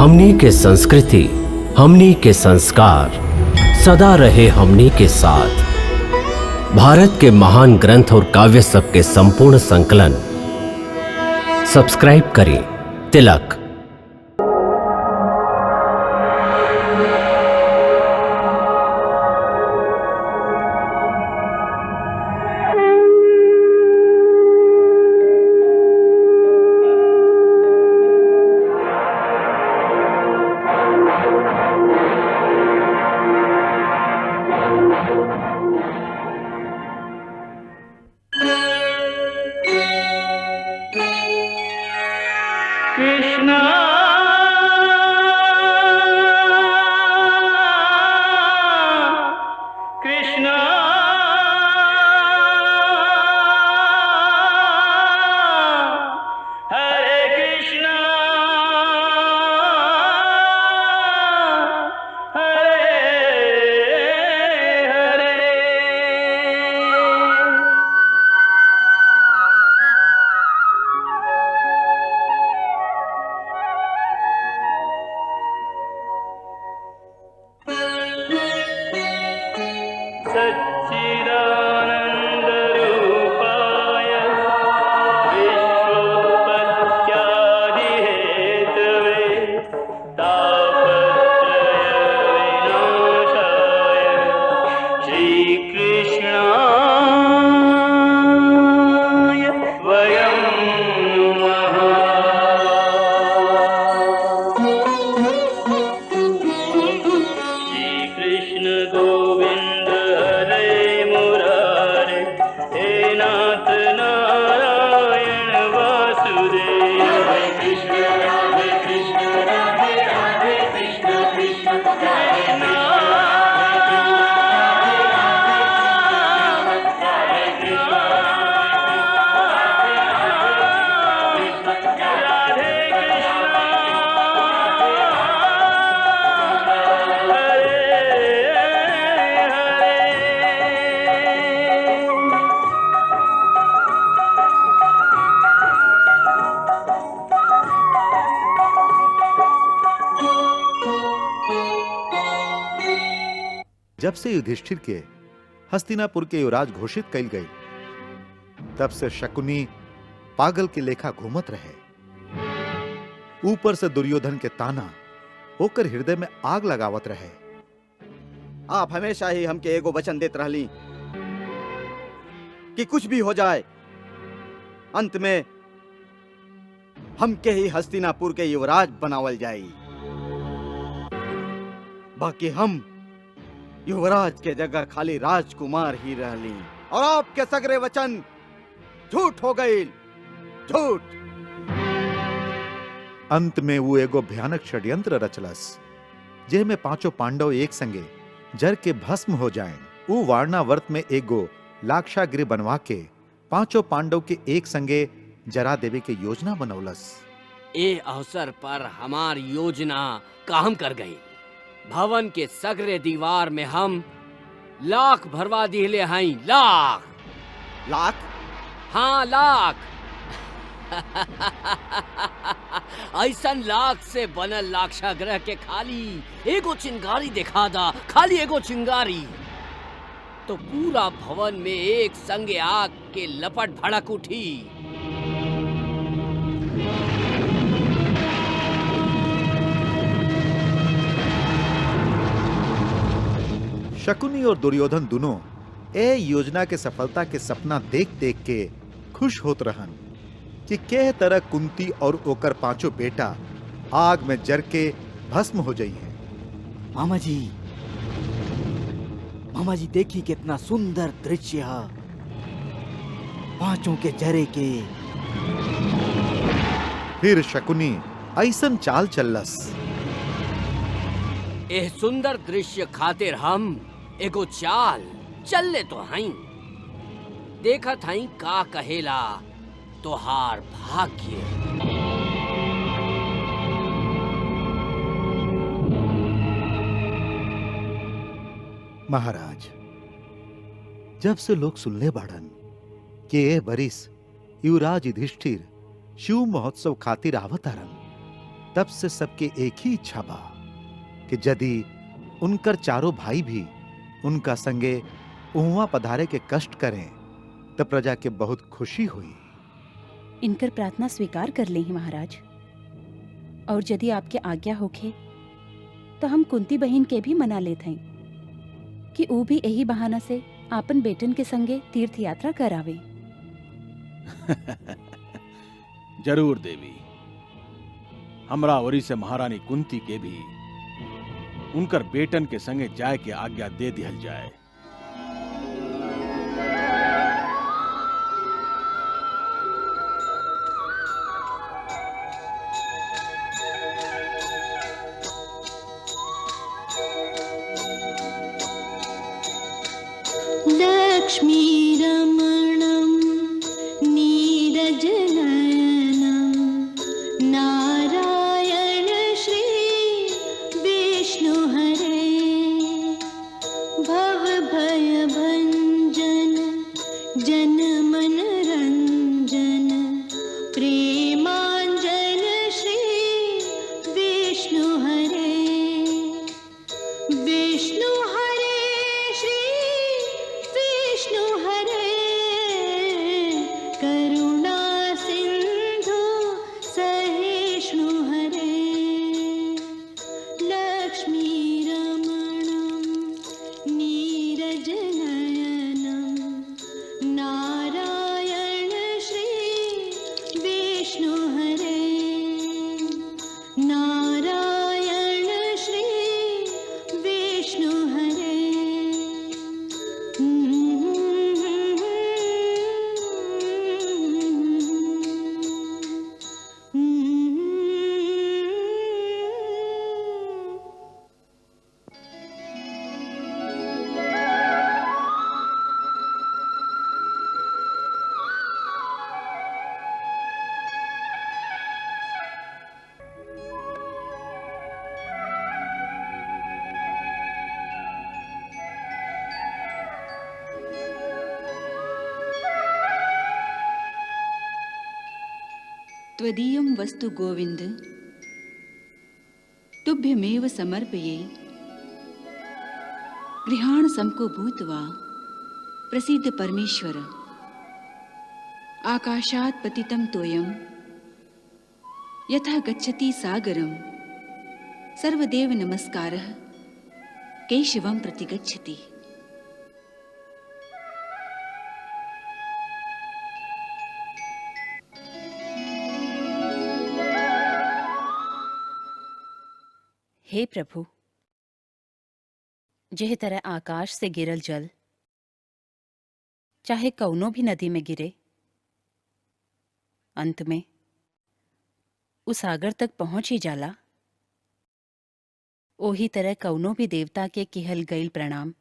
हमनी के संस्कृति, हमनी के संस्कार सदा रहे हमनी के साथ। भारत के महान ग्रंथ और काव्य सब के संपूर्ण संकलन सब्सक्राइब करें तिलक। कृष्णा कृष्णा हरे कृष्णा हरे हरे। सच्चिदानन्दरूपाय विश्वोत्पत्त्यादिहेतवे तापत्रयविनाशाय श्रीकृष्णाय वयं नमः। श्रीकृष्ण गोविंद हरे मुरारे, हे नाथ नारायण वासुदेव। हरे कृष्ण राधे राधे कृष्ण कृष्ण कृष्ण जब से युधिष्ठिर के हस्तिनापुर के युवराज घोषित कइल गई, तब से शकुनी पागल के लेखा घूमत रहे। ऊपर से दुर्योधन के ताना होकर हृदय में आग लगावत रहे। आप हमेशा ही हमके एगो वचन देत रहली कि कुछ भी हो जाए, अंत में हमके ही हस्तिनापुर के युवराज बनावल जाई। बाकी हम युवराज के जगह खाली राजकुमार ही रहली, और आपके सगरे वचन झूठ हो गई, झूठ। अंत में वो एगो भयानक षड्यंत्र रचलस, जे में पांचों पांडव एक संगे जर के भस्म हो जाएं। वो वारणावर्त में एगो लाक्षागृह बनवा के पांचों पांडव के एक संगे जरा देवे के योजना बनौलस। ए अवसर पर हमार योजना काम कर गई। भवन के सगरे दीवार में हम लाख भरवा दिले हई। लाख लाख? हाँ, लाख। ऐसन लाख से बनल लाक्षागृह के खाली एगो चिंगारी दिखा दा, खाली एगो चिंगारी, तो पूरा भवन में एक संगे आग के लपट भड़क उठी। शकुनी और दुर्योधन दोनों ए योजना के सफलता के सपना देख देख के खुश होत रहन कि के तरह कुंती और ओकर पांचों बेटा आग में जर के भस्म हो जाई हैं। मामा जी देखी कितना सुंदर दृश्य है, पांचों के जरे के। फिर शकुनी ऐसन चाल चलस। एह सुंदर दृश्य खातिर हम एगो चाल चलले तो हई। देखत हई का कहेला तोहार भाग्य। महाराज, जब से लोग सुनले बाड़न कि ए बरिस युवराज युधिष्ठिर शिव महोत्सव खातिर आवतारन, तब से सबके एक ही इच्छा बा कि यदि उनकर चारों भाई भी उनका संगे उहवा पधारे के कष्ट करें तो प्रजा के बहुत खुशी हुई। इनकर प्रार्थना स्वीकार कर ली महाराज, और यदि आपके आज्ञा होखे तो हम कुंती बहन के भी मना लेते हैं कि वो भी यही बहाना से आपन बेटन के संगे तीर्थ यात्रा करावे। जरूर देवी, हमरा ओरी से महारानी कुंती के भी उनकर बेटन के संगे जाए के आज्ञा दे दिहल जाए। लक्ष्मीरमणं नीरजनयनं नारायण श्री विष्णुहरे भवभयभञ्जन जनमनरञ्जन प्रेमाञ्जन श्री विष्णुहरे विष्णुहरे श्री विष्णुहरे करुणा सिंधु सहिष्णुहरे लक्ष्मीरमणं नीरजनयनं नारायण श्री विष्णुहरे नारायण श्री विष्णुहरे। त्वदीयं वस्तु गोविंद तुभ्यमेव समर्पये गृहाण समको भूत्वा प्रसीद परमेश्वर आकाशात् पतितं तोयं यथा गच्छति सागरं सर्वदेव नमस्कारः केशवं प्रति गच्छति। हे प्रभु, जिह तरह आकाश से गिरल जल चाहे कौनो भी नदी में गिरे, अंत में उस सागर तक पहुंच ही जाला, ओही तरह कौनो भी देवता के किहल गईल प्रणाम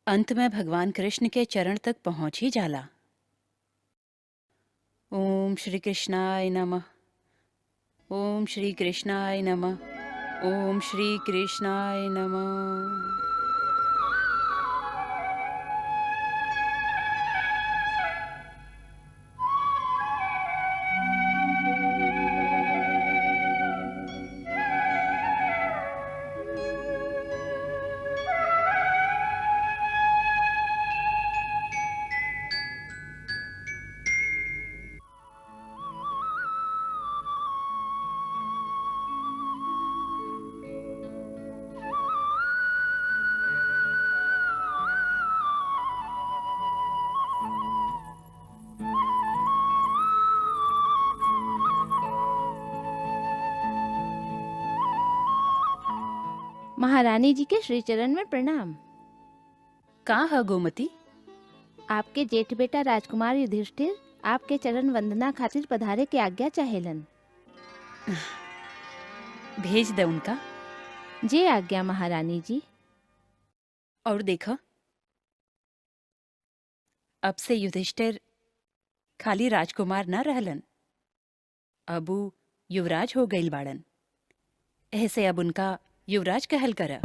अंत में भगवान कृष्ण के चरण तक पहुंच ही जाला। ओम श्री कृष्णाय नमः। ओम श्री कृष्णाय नमः। ओम श्री कृष्णाय नमः। महारानी जी के श्री चरण में प्रणाम। कहाँ है गोमती? आपके जेठ बेटा राजकुमार युधिष्ठिर आपके चरण वंदना खातिर पधारे के आज्ञा चाहेलन। भेज दे उनका। जे आज्ञा महारानी जी। और देखा, अब से युधिष्ठिर खाली राजकुमार न रहलन, अब उ युवराज हो गईल बाड़न। ऐसे अब उनका युवराज कहल करा।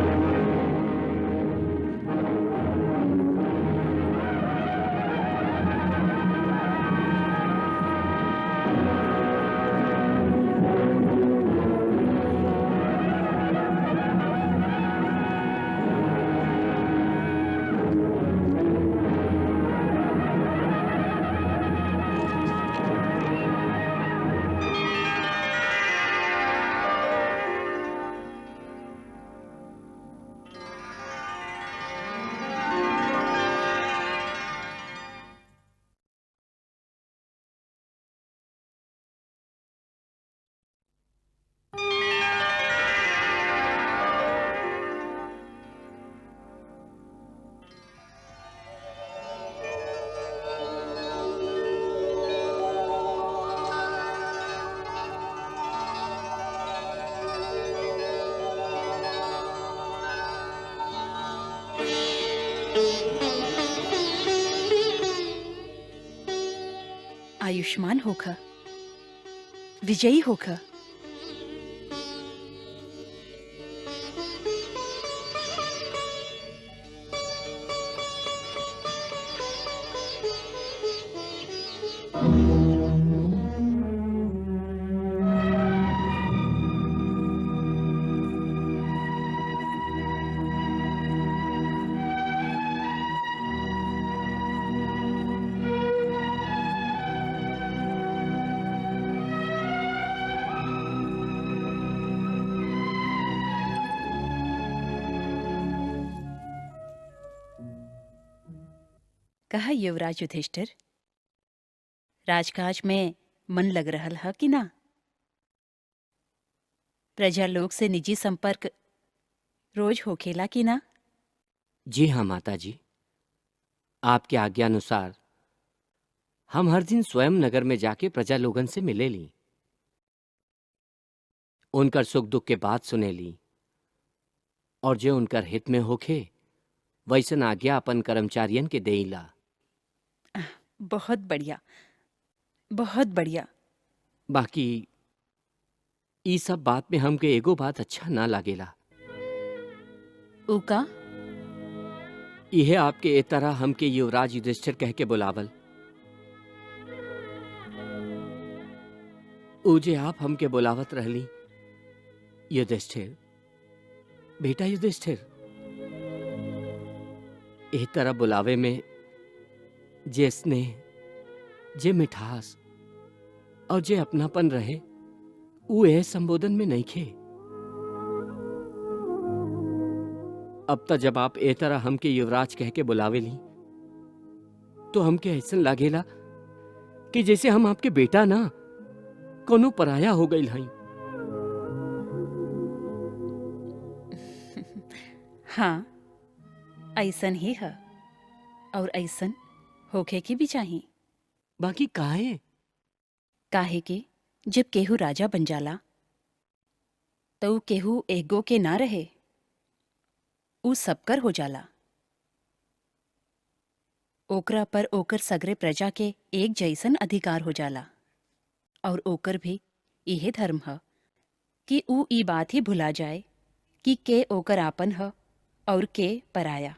आयुष्मान होखा, विजयी होखा। कहा युवराज युधिष्ठिर, राजकाज में मन लग रहल है कि ना? प्रजा लोग से निजी संपर्क रोज होखेला कि ना? जी हाँ माता जी, आपके आज्ञानुसार हम हर दिन स्वयं नगर में जाके प्रजा लोगन से मिले ली, उनकर सुख दुख के बात सुने ली, और जो उनकर हित में होखे वैसन आज्ञा अपन कर्मचारियन के देईला। बहुत बढ़िया, बहुत बढ़िया। बाकी ई सब बात में हमके एगो बात अच्छा ना लागेला। उका? यह आपके ए तरह हमके युवराज युधिष्ठिर कह के बुलावल। ऊजे आप हमके बुलावत रहली युधिष्ठिर, बेटा युधिष्ठिर। ए तरह बुलावे में जे स्नेह, जे मिठास और जे अपनापन रहे वो ए संबोधन में नहीं खे। अब तक जब आप ए तरह हमके युवराज कह के बुलावे ली तो हमके ऐसा लागेला कि जैसे हम आपके बेटा ना कोनो पराया हो गई हई। हाँ, ऐसन ही है, और ऐसन होखे की भी चाहिए। बाकी काहे? काहे कि जब केहू राजा बन जाला तो ऊ केहू एगो के ना रहे, ऊ सबकर हो जाला। ओकरा पर ओकर सगरे प्रजा के एक जैसन अधिकार हो जाला, और ओकर भी इहे धर्म ह कि ऊ ई बात ही भुला जाए कि के ओकर आपन ह और के पराया।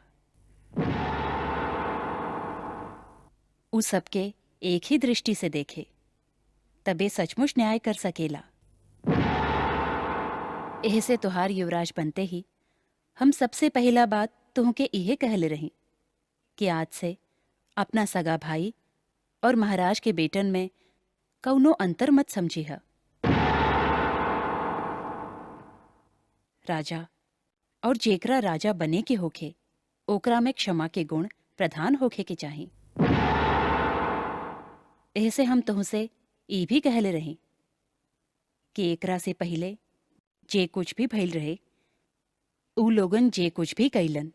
ऊ सबके एक ही दृष्टि से देखे, तबे सचमुच न्याय कर सकेला। एहसे तुहार युवराज बनते ही हम सबसे पहला बात तुहके इहे कहले रही कि आज से अपना सगा भाई और महाराज के बेटन में कौनो अंतर मत समझी है। राजा और जेकरा राजा बने के होखे ओकरा में क्षमा के गुण प्रधान होखे के चाही। एहसे हम तुहसे ई भी कहले रही कि एकरा से पहले जे कुछ भी भइल रहे, ऊ लोगन जे कुछ भी कैलन,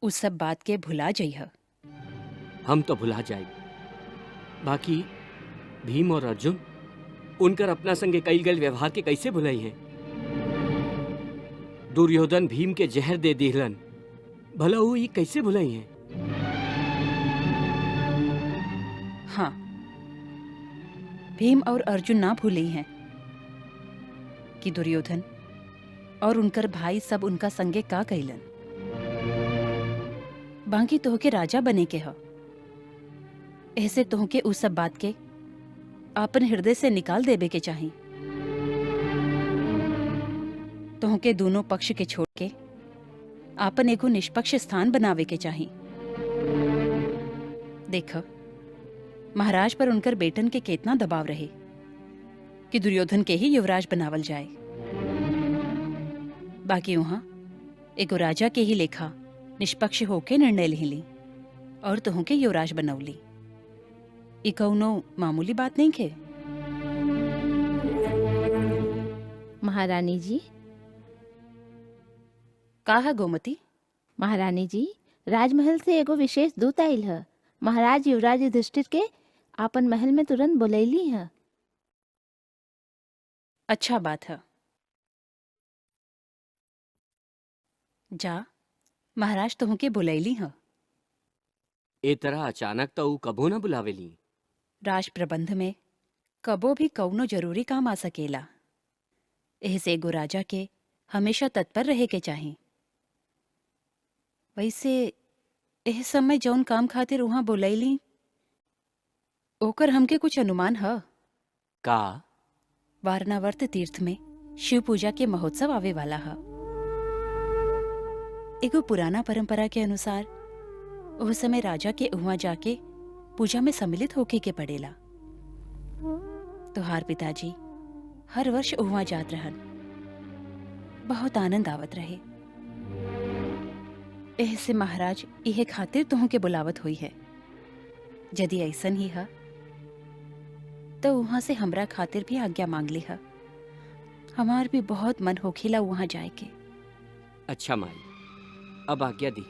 उस सब बात के भुला जइह। हम तो भुला जाए, बाकी भीम और अर्जुन उनकर अपना संगे कई गल व्यवहार के कैसे भुलाई हैं? दुर्योधन भीम के जहर दे दिहलन, भला वो ये कैसे भुलाई हैं? हाँ, भीम और अर्जुन ना भूले हैं कि दुर्योधन और उनकर भाई सब उनका संगे का कैलन। बाकी तोहके राजा बने के ह, ऐसे तोहके उस सब बात के आपन हृदय से निकाल देबे के चाही। तोहके दोनों पक्ष के छोड़ के आपन एगो निष्पक्ष स्थान बनावे के चाही। देख, महाराज पर उनकर बेटन के कितना दबाव रहे कि दुर्योधन के ही युवराज बनावल जाए। बाकी वहां एगो राजा के ही लेखा निष्पक्ष होके निर्णय ली और तुहके युवराज बनौली। ई कौनो मामूली बात नहीं खे। महारानी जी, का है गोमती? महारानी जी, राजमहल से एगो विशेष दूत आइल है। महाराज युवराज युधिष्ठिर के आपन महल में तुरंत बुलैली है। अच्छा बात है, जा, महाराज तुहके बुलैली है। ए तरह अचानक तो ऊ कबो ना बुलावेली। राज प्रबंध में कबो भी कौनो जरूरी काम आ सकेला। एहसे एगो राजा के हमेशा तत्पर रहे के चाही। वैसे एह समय जौन काम खातिर वहां बोलैली ओकर हमके कुछ अनुमान ह। का? वारनावर्त तीर्थ में शिव पूजा के महोत्सव आवे वाला ह। एगो पुराना परंपरा के अनुसार उस समय राजा के उहाँ जाके पूजा में सम्मिलित होके के पड़ेला। तोहार पिताजी हर वर्ष उहाँ जात रहन। बहुत आनंद आवत रहे। एहसे महाराज इहे खातिर तुहू के बुलावत हुई है। यदि ऐसन ही है तो वहां से हमरा खातिर भी आज्ञा मांग ली है। हमार भी बहुत मन होखेला वहां जाए के। अच्छा माई, अब आज्ञा दी।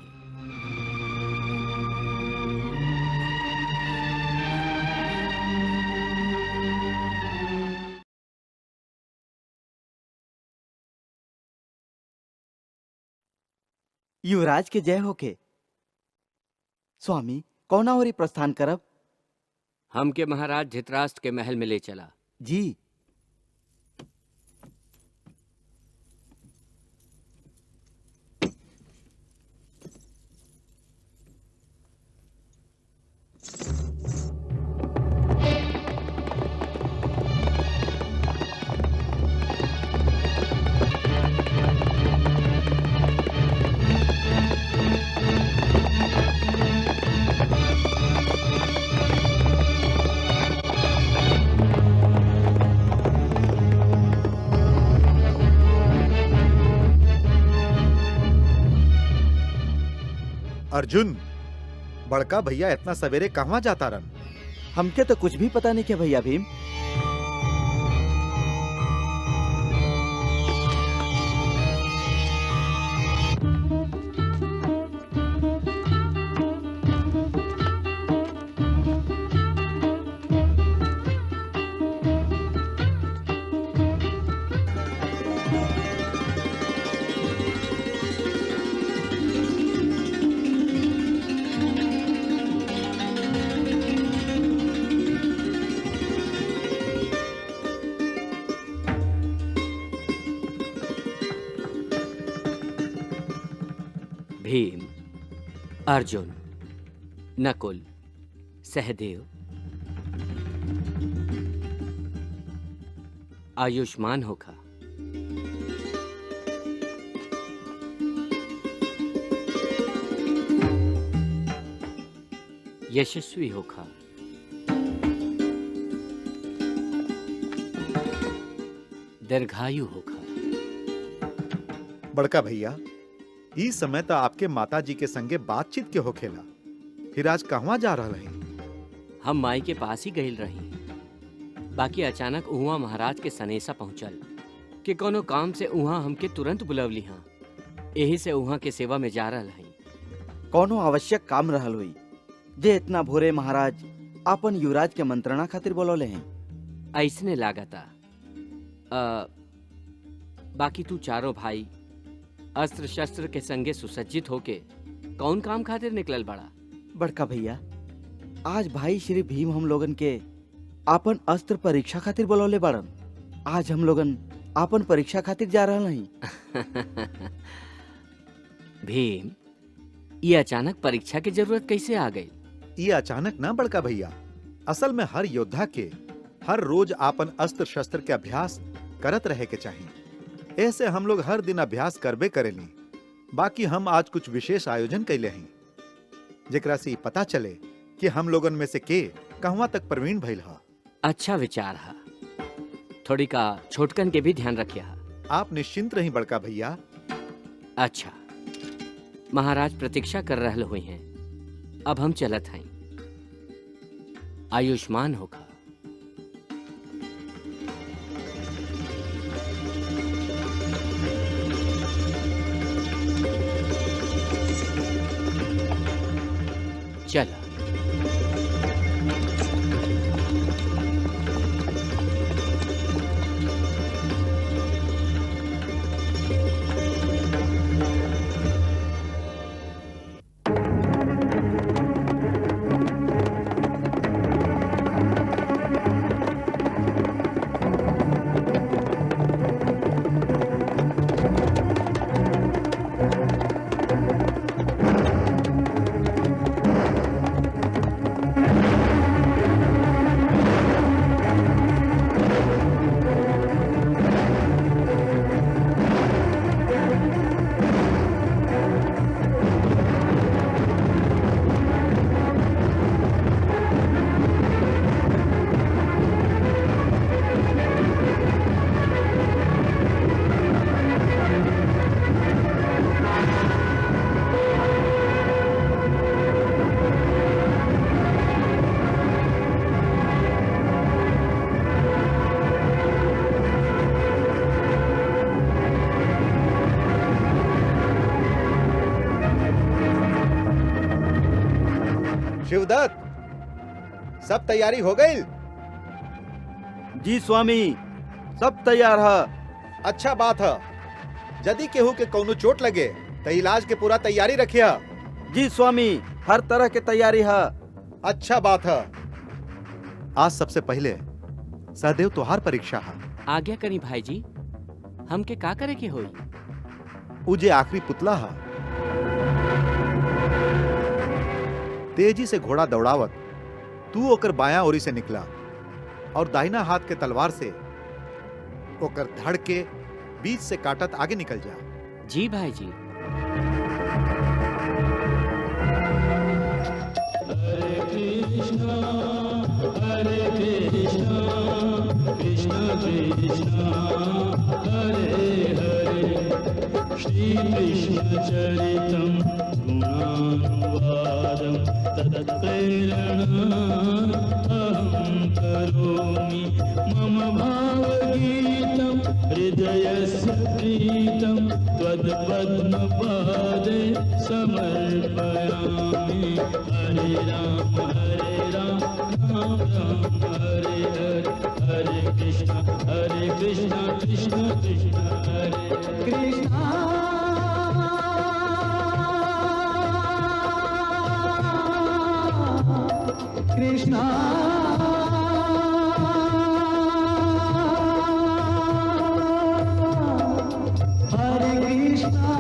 युवराज के जय होके। स्वामी कौना ओरी प्रस्थान करब? हमके महाराज धृतराष्ट्र के महल में ले चला। जी। अर्जुन, बड़का भैया इतना सवेरे कहाँ जाता रन? हमके तो कुछ भी पता नहीं के भैया भीम। भीम, अर्जुन, नकुल, सहदेव, आयुष्मान होखा। यशस्वी होखा। दीर्घायु होखा। बड़का भैया, इस समय तो आपके माताजी के संगे बातचीत के होखेला, फिर आज कहवा जा रहा हैं? हम माई के पास ही गईल रही, बाकी अचानक उहाँ महाराज के सनेसा पहुंचल कि कोनो काम से उहाँ हमके तुरंत बुलवली हाँ। यही से उहाँ के सेवा में जा रहल हई। कौनो आवश्यक काम रहल हुई जे इतना भोरे महाराज अपन युवराज के मंत्रणा खातिर बोलौले हैं। ऐसने लागता। बाकी तू चारों भाई अस्त्र शस्त्र के संगे सुसज्जित होके कौन काम खातिर निकलल बड़ा? बड़का भैया, आज भाई श्री भीम हम लोगन के आपन अस्त्र परीक्षा खातिर बोलौले बाड़न। आज हम लोगन आपन परीक्षा खातिर जा रहल हई। भीम, ये अचानक परीक्षा की जरूरत कैसे आ गई? ये अचानक ना बड़का भैया, असल में हर योद्धा के हर रोज आपन अस्त्र शस्त्र के अभ्यास करत रहे के चाहिए। ऐसे हम लोग हर दिन अभ्यास करबे करेली। बाकी हम आज कुछ विशेष आयोजन कैले हैं जेकरा से पता चले कि हम लोगन में से के कहवा तक प्रवीण भइल हा। अच्छा विचार है। थोड़ी का छोटकन के भी ध्यान रखिया। आप निश्चिंत रही बड़का भैया। अच्छा, महाराज प्रतीक्षा कर रहल हुई हैं। अब हम चलत हैं। आयुष्मान होगा। चला। शिवदत्त, सब तैयारी हो गई? जी स्वामी, सब तैयार है। अच्छा बात है। यदि केहू के कौनो चोट लगे तो इलाज के पूरा तैयारी रखिया। जी स्वामी, हर तरह के तैयारी है। अच्छा बात है। आज सबसे पहले सहदेव तोहार परीक्षा है। आज्ञा करी भाई जी, हमके का करे के होई? उ जे आखिरी पुतला है, तेजी से घोड़ा दौड़ावत तू ओकर बायां ओरी से निकला और दाहिना हाथ के तलवार से ओकर धड़ के बीच से काटत आगे निकल जा। जी भाई जी। हरे कृष्णा कृष्ण कृष्णा हरे हरे, श्री कृष्ण चरितम गुणानुवादम तत्प्रेरणा अहं करोमि, मम भावगीतं हृदयस्य प्रीतं त्वद्पद्मपादे समर्पयामि। हरे राम राम राम हरे हरे, हरे कृष्ण कृष्ण कृष्ण हरे कृष्णा। कृष्णा हरे कृष्णा